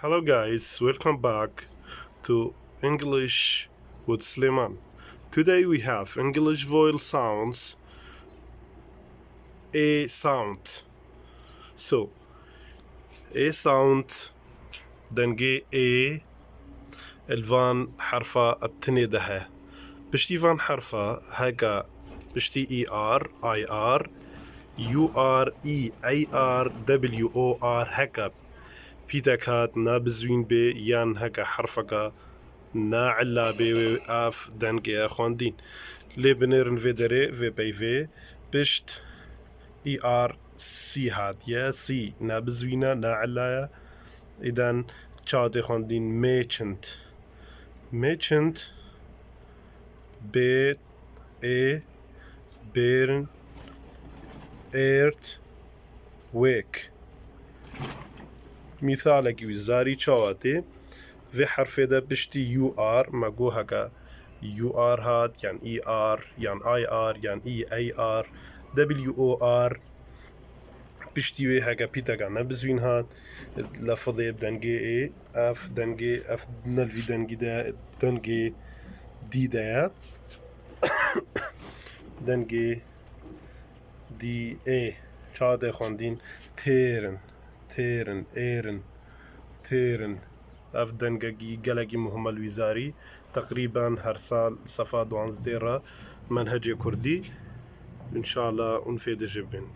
Hello guys, welcome back to English with Sliman. Today we have English vowel sounds, A sound. So, A sound دنجي A الفان حرفا التني ده بشتي فان حرفا هكا بشتي ER UREARWOR هكا بيتاكات نابزوين بي يان هكا حرفكا نا علا بي اف دنجي خواندين لي بنيرن في دري في بي في بشت سي هات يا سي نابزوينا نا علايا إذن تشادي خواندين ميتشنت بيت بيرن ايرت ويك مثالك وزاري تشاواتي في حرف ده بشتي ماجو هكا هات يعني يعني يعني WOR بشتي وي هكا بيتا نبزوين هات لفظي بدنجي اف دنجي اف نلفي دنجي دا دنجي دي دا دنجي دي شاده خواندين تيرن ايرن اف دنجي جلجي مهمة الوزاري تقريبا هر سال صفا دوانزديرا منهج كردي إن شاء الله أنفيد جبن